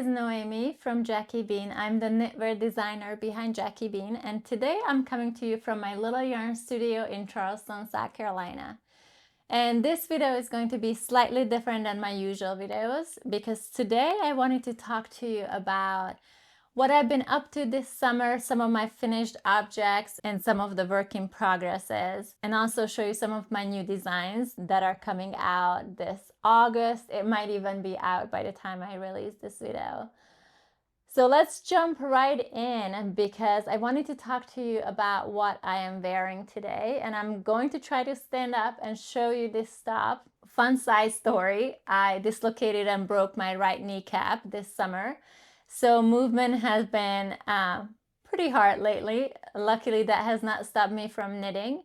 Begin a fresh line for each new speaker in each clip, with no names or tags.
This is Noemi from Jackie Bean. I'm the knitwear designer behind Jackie Bean, and today I'm coming to you from my little yarn studio in Charleston, South Carolina. And this video is going to be slightly different than my usual videos because today I wanted to talk to you about what I've been up to this summer, some of my finished objects, and some of the work in progresses, and also show you some of my new designs that are coming out this August. It might even be out by the time I release this video. So let's jump right in because I wanted to talk to you about what I am wearing today, and I'm going to try to stand up and show you this top. Fun side story, I dislocated and broke my right kneecap this summer. So movement has been pretty hard lately. Luckily, that has not stopped me from knitting.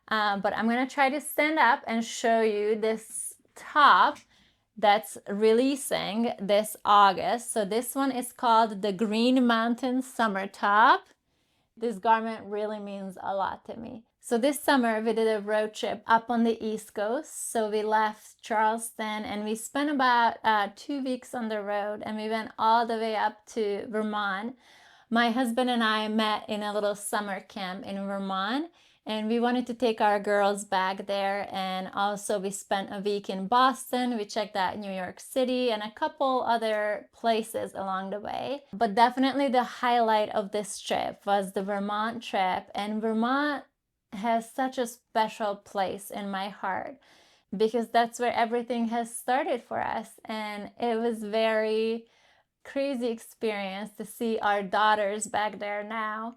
But I'm gonna try to stand up and show you this top that's releasing this August. So this one is called the Green Mountain Summer Top. This garment really means a lot to me. So this summer we did a road trip up on the East Coast. So we left Charleston and we spent about 2 weeks on the road, and we went all the way up to Vermont. My husband and I met in a little summer camp in Vermont, and we wanted to take our girls back there. And also we spent a week in Boston. We checked out New York City and a couple other places along the way. But definitely the highlight of this trip was the Vermont trip. And Vermont has such a special place in my heart because that's where everything has started for us. And it was very crazy experience to see our daughters back there now.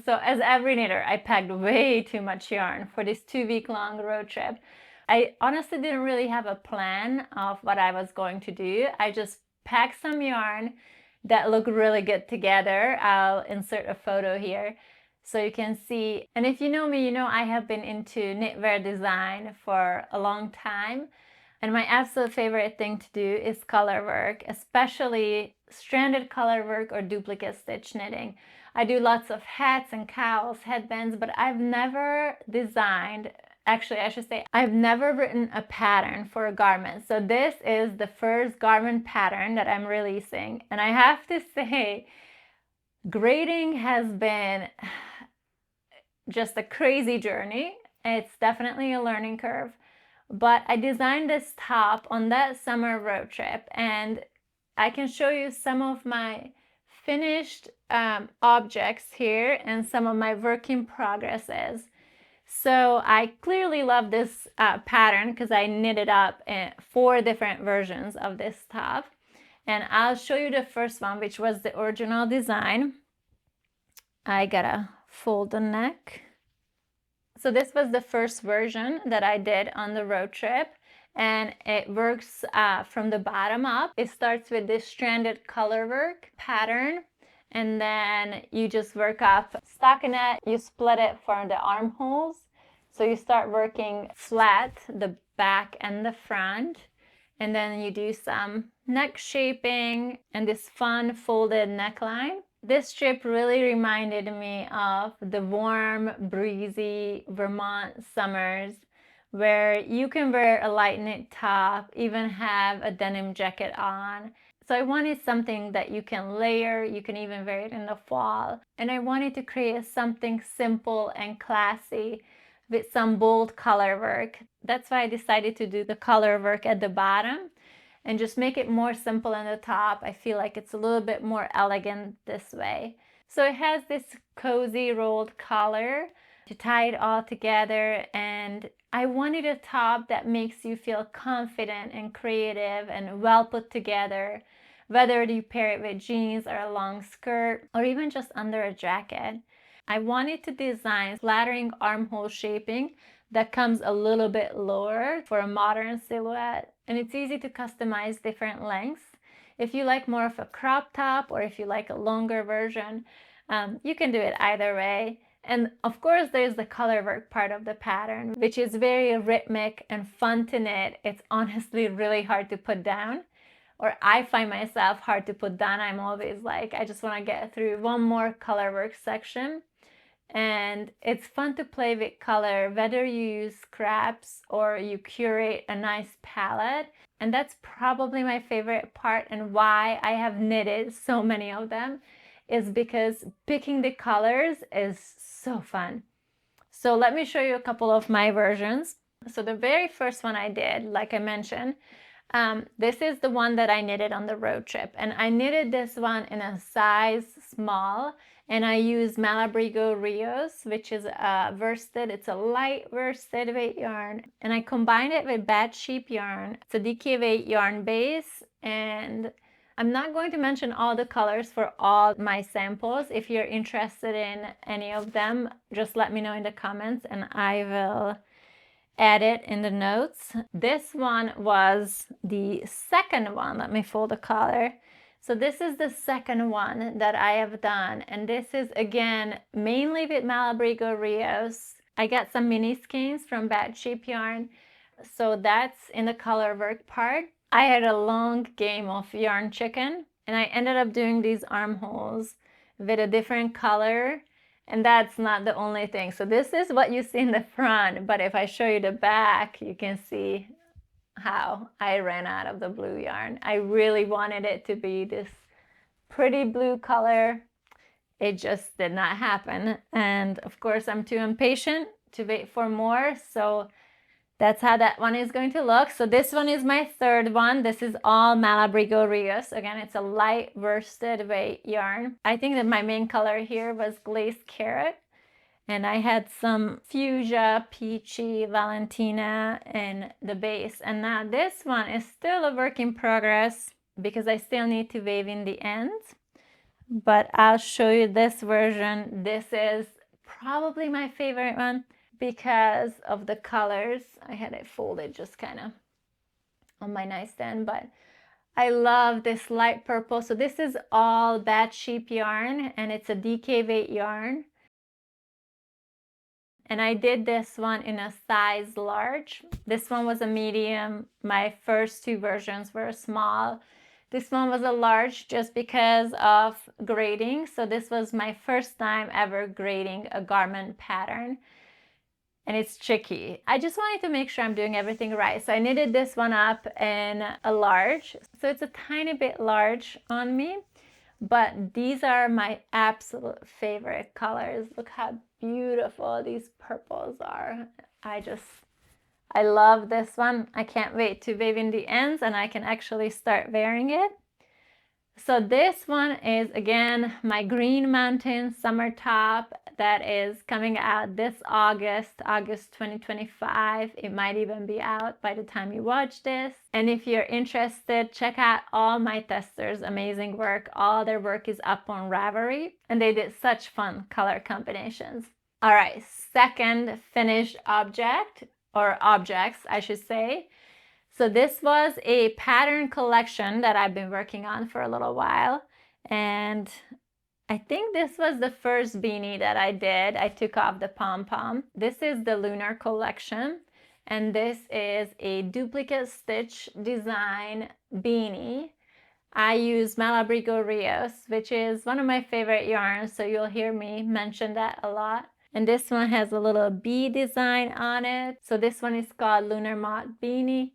So as every knitter, I packed way too much yarn for this 2 week long road trip. I honestly didn't really have a plan of what I was going to do. I just packed some yarn that looked really good together. I'll insert a photo here so you can see. And if you know me, you know I have been into knitwear design for a long time. And my absolute favorite thing to do is color work, especially stranded color work or duplicate stitch knitting. I do lots of hats and cowls, headbands, but I've never designed, actually I should say, I've never written a pattern for a garment. So this is the first garment pattern that I'm releasing. And I have to say, grading has been just a crazy journey. It's definitely a learning curve. But I designed this top on that summer road trip, and I can show you some of my finished objects here and some of my work in progresses. So I clearly love this pattern because I knitted up 4 different versions of this top. And I'll show you the first one, which was the original design. I gotta fold the neck. So this was the first version that I did on the road trip, and it works from the bottom up. It starts with this stranded color work pattern, and then you just work up stockinette. You split it for the armholes. So you start working flat, the back and the front, and then you do some neck shaping and this fun folded neckline. This trip really reminded me of the warm, breezy Vermont summers where you can wear a light knit top, even have a denim jacket on. So I wanted something that you can layer, you can even wear it in the fall. And I wanted to create something simple and classy with some bold color work. That's why I decided to do the color work at the bottom and just make it more simple in the top. I feel like it's a little bit more elegant this way. So it has this cozy rolled collar to tie it all together, and I wanted a top that makes you feel confident and creative and well put together, whether you pair it with jeans or a long skirt or even just under a jacket. I wanted to design flattering armhole shaping that comes a little bit lower for a modern silhouette. And it's easy to customize different lengths. If you like more of a crop top or if you like a longer version, you can do it either way. And of course, there's the color work part of the pattern, which is very rhythmic and fun to knit. It's honestly really hard to put down, or I find myself hard to put down. I'm always like, I just want to get through one more color work section. And it's fun to play with color, whether you use scraps or you curate a nice palette. And that's probably my favorite part, and why I have knitted so many of them is because picking the colors is so fun. So let me show you a couple of my versions. So the very first one I did, like I mentioned, this is the one that I knitted on the road trip, and I knitted this one in a size small, and I used Malabrigo Rios, which is a worsted. It's a light worsted weight yarn, and I combined it with bad sheep yarn. It's a DK weight yarn base, and I'm not going to mention all the colors for all my samples. If you're interested in any of them, just let me know in the comments and I will add it in the notes. This one was the second one. Let me fold the collar. So this is the second one that I have done, and this is again mainly with Malabrigo Rios. I got some mini skeins from Bad Sheep Yarn, so that's in the color work part. I had a long game of yarn chicken, and I ended up doing these armholes with a different color. And that's not the only thing. So this is what you see in the front, but if I show you the back, you can see how I ran out of the blue yarn. I really wanted it to be this pretty blue color. It just did not happen. And of course, I'm too impatient to wait for more. So that's how that one is going to look. So this one is my third one. This is all Malabrigo Rios. Again, it's a light worsted weight yarn. I think that my main color here was glazed carrot. And I had some fuchsia, peachy, Valentina in the base. And now this one is still a work in progress because I still need to wave in the ends. But I'll show you this version. This is probably my favorite one because of the colors. I had it folded just kind of on my nightstand, but I love this light purple. So this is all Bad Sheep yarn, and it's a DK weight yarn. And I did this one in a size large. This one was a medium. My first two versions were small. This one was a large just because of grading. So this was my first time ever grading a garment pattern. And it's tricky. I just wanted to make sure I'm doing everything right. So I knitted this one up in a large. So it's a tiny bit large on me, but these are my absolute favorite colors. Look how beautiful these purples are. I love this one. I can't wait to wave in the ends and I can actually start wearing it. So this one is again my Green Mountain summer top that is coming out this August 2025. It might even be out by the time you watch this. And if you're interested, check out all my testers' amazing work. All their work is up on Ravelry, and they did such fun color combinations. All right, second finished object, or objects, I should say. So this was a pattern collection that I've been working on for a little while. And I think this was the first beanie that I did. I took off the pom-pom. This is the Lunar collection. And this is a duplicate stitch design beanie. I use Malabrigo Rios, which is one of my favorite yarns. So you'll hear me mention that a lot. And this one has a little bee design on it. So this one is called Lunar Moth Beanie.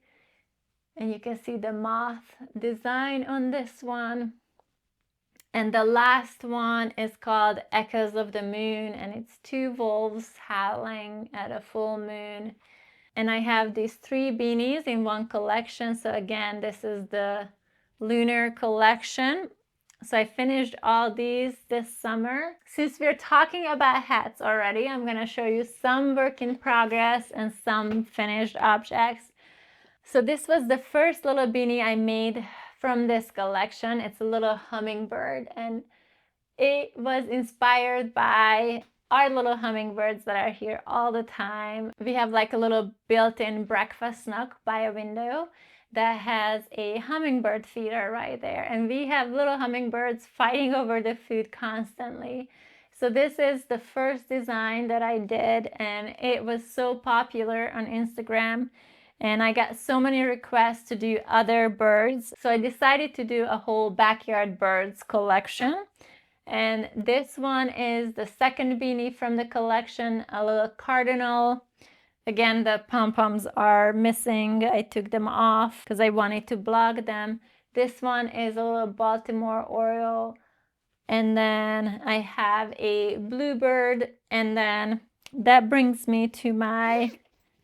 And you can see the moth design on this one. And the last one is called Echoes of the Moon, and it's two wolves howling at a full moon. And I have these three beanies in one collection. So again, this is the Lunar collection. So I finished all these this summer. Since we're talking about hats already, I'm going to show you some work in progress and some finished objects. So this was the first little beanie I made from this collection. It's a little hummingbird, and it was inspired by our little hummingbirds that are here all the time. We have like a little built-in breakfast nook by a window that has a hummingbird feeder right there. And we have little hummingbirds fighting over the food constantly. So this is the first design that I did, and it was so popular on Instagram. And I got so many requests to do other birds. So I decided to do a whole backyard birds collection. And this one is the second beanie from the collection, a little cardinal Again, the pom-poms are missing. I took them off because I wanted to block them. This one is a little Baltimore Oriole. And then I have a bluebird. And then that brings me to my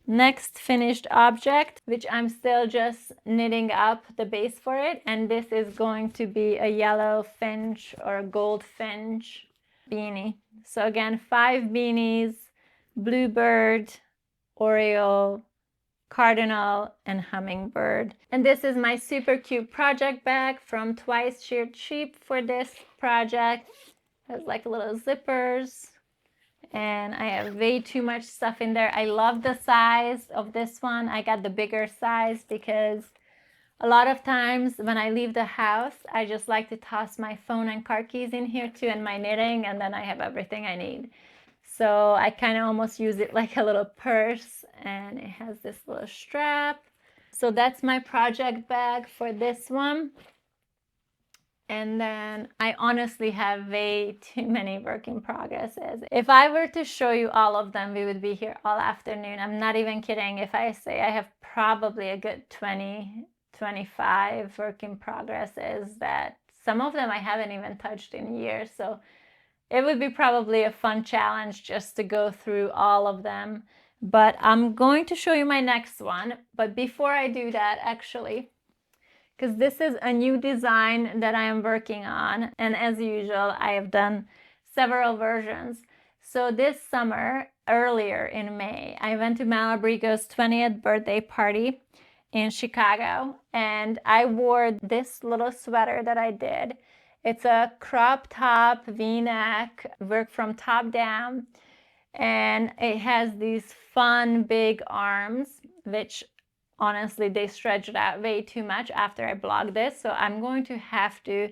next finished object, which I'm still just knitting up the base for it. And this is going to be a yellow finch or goldfinch beanie. So again, 5 beanies, bluebird, Oriole, cardinal, and hummingbird. And this is my super cute project bag from Twice Sheared Sheep for this project. It has like little zippers, and I have way too much stuff in there. I love the size of this one. I got the bigger size because a lot of times when I leave the house, I just like to toss my phone and car keys in here too, and my knitting, and then I have everything I need. So I kind of almost use it like a little purse, and it has this little strap. So that's my project bag for this one. And then I honestly have way too many work in progresses. If I were to show you all of them, we would be here all afternoon. I'm not even kidding if I say I have probably a good 20, 25 work in progresses that some of them I haven't even touched in years. So it would be probably a fun challenge just to go through all of them. But I'm going to show you my next one. But before I do that, actually, because this is a new design that I am working on, and as usual, I have done several versions. So this summer, earlier in May, I went to Malabrigo's 20th birthday party in Chicago, and I wore this little sweater that I did. It's a crop top V-neck, work from top down, and it has these fun big arms, which honestly they stretched out way too much after I blocked this, so I'm going to have to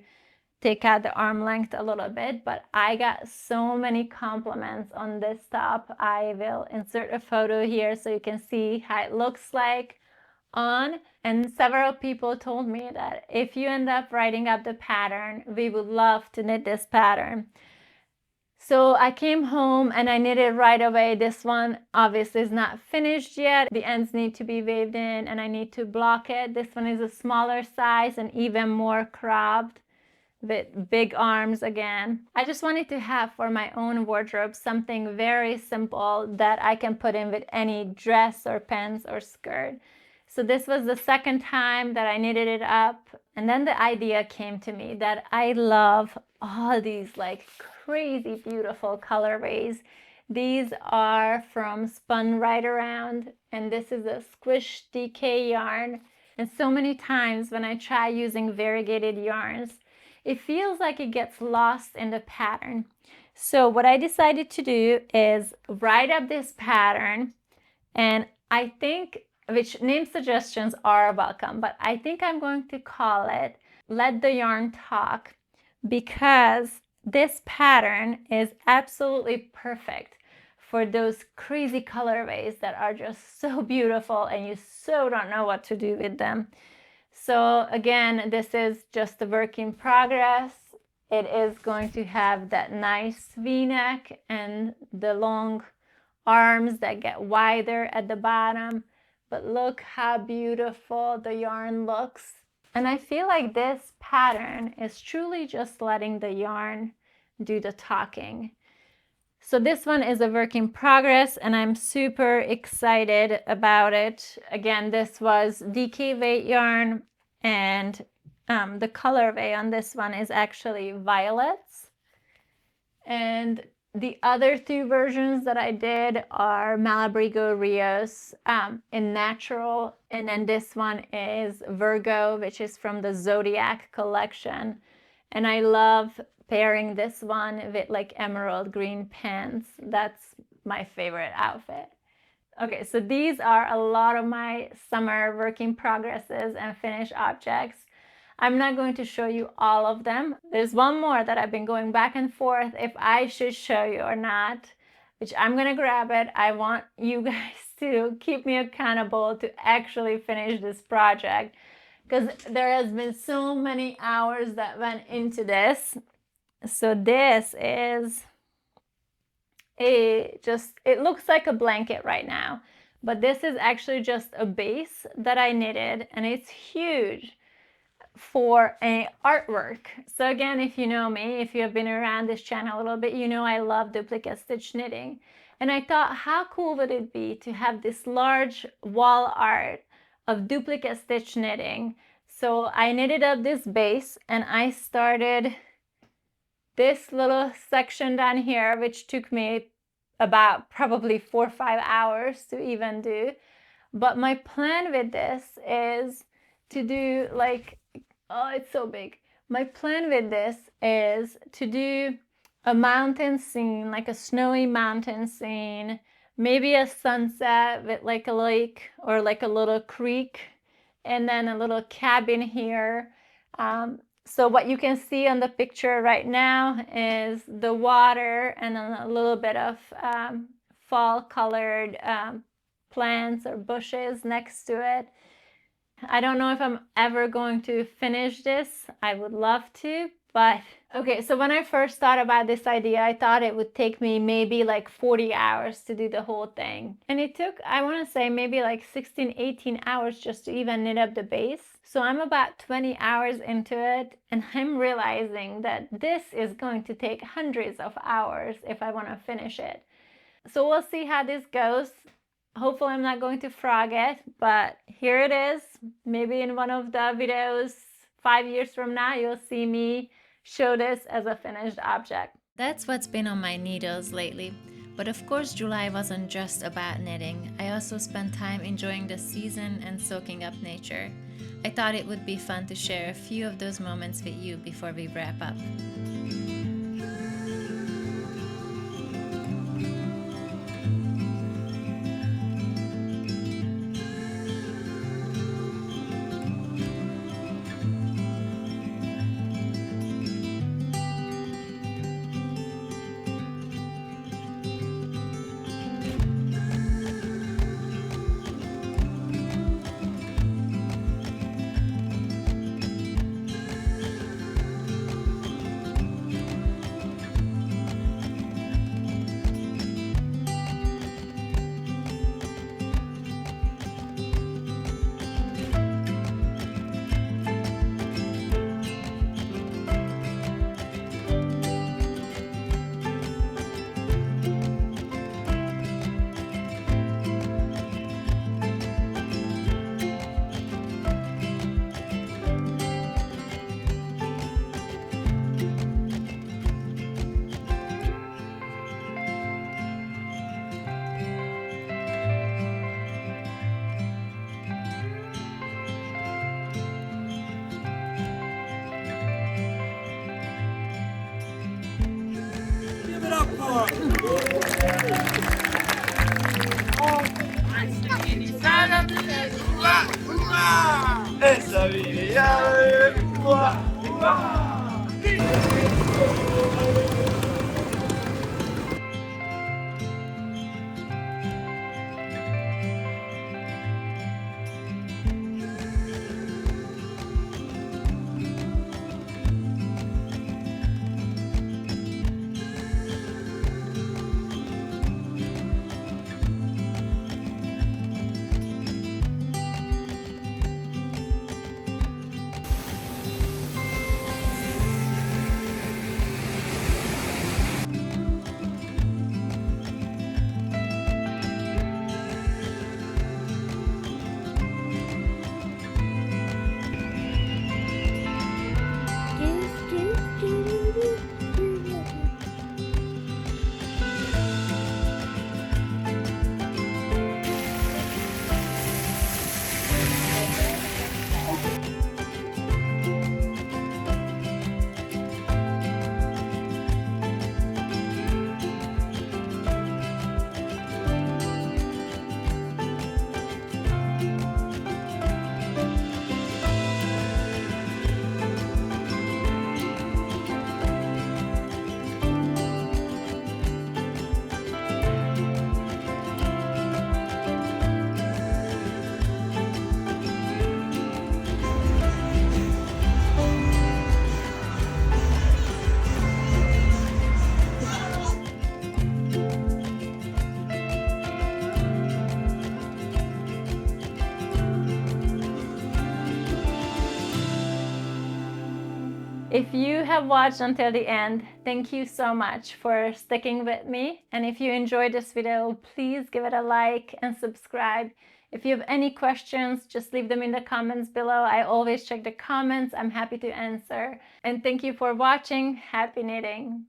take out the arm length a little bit. But I got so many compliments on this top. I will insert a photo here so you can see how it looks like on, and several people told me that if you end up writing up the pattern, we would love to knit this pattern. So I came home and I knitted right away. This one obviously is not finished yet. The ends need to be waved in and I need to block it. This one is a smaller size and even more cropped with big arms again. I just wanted to have for my own wardrobe something very simple that I can put in with any dress or pants or skirt. So this was the second time that I knitted it up. And then the idea came to me that I love all these like crazy beautiful colorways. These are from Spun Right Around, and this is a Squish DK yarn. And so many times when I try using variegated yarns, it feels like it gets lost in the pattern. So what I decided to do is write up this pattern, and I think, which name suggestions are welcome, but I think I'm going to call it Let the Yarn Talk, because this pattern is absolutely perfect for those crazy colorways that are just so beautiful and you so don't know what to do with them. So again, this is just a work in progress. It is going to have that nice V-neck and the long arms that get wider at the bottom. But look how beautiful the yarn looks. And I feel like this pattern is truly just letting the yarn do the talking. So this one is a work in progress and I'm super excited about it. Again, this was DK weight yarn, and the colorway on this one is actually violets. And the other two versions that I did are Malabrigo Rios in natural, and then this one is Virgo, which is from the Zodiac collection. And I love pairing this one with like emerald green pants. That's my favorite outfit. Okay, so these are a lot of my summer work in progresses and finished objects. I'm not going to show you all of them. There's one more that I've been going back and forth if I should show you or not, which I'm gonna grab it. I want you guys to keep me accountable to actually finish this project, because there has been so many hours that went into this. So this is it looks like a blanket right now, but this is actually just a base that I knitted, and it's huge for a artwork. So again, if you know me, if you have been around this channel a little bit, you know I love duplicate stitch knitting. And I thought, how cool would it be to have this large wall art of duplicate stitch knitting? So I knitted up this base and I started this little section down here, which took me about probably 4 or 5 hours to even do. But my plan with this is to do like, oh, it's so big. My plan with this is to do a mountain scene, like a snowy mountain scene, maybe a sunset with like a lake or like a little creek, and then a little cabin here. So what you can see on the picture right now is the water and then a little bit of fall colored plants or bushes next to it. I don't know if I'm ever going to finish this. I would love to, but okay, so when I first thought about this idea, I thought it would take me maybe like 40 hours to do the whole thing. And it took, I want to say maybe like 16, 18 hours just to even knit up the base. So I'm about 20 hours into it, and I'm realizing that this is going to take hundreds of hours if I want to finish it. So we'll see how this goes. Hopefully I'm not going to frog it, but here it is. Maybe in one of the videos 5 years from now, you'll see me show this as a finished object. That's what's been on my needles lately. But of course, July wasn't just about knitting. I also spent time enjoying the season and soaking up nature. I thought it would be fun to share a few of those moments with you before we wrap up.
Essa viviane,
If you have watched until the end, thank you so much for sticking with me. And if you enjoyed this video, please give it a like and subscribe. If you have any questions, just leave them in the comments below. I always check the comments. I'm happy to answer. And thank you for watching. Happy knitting!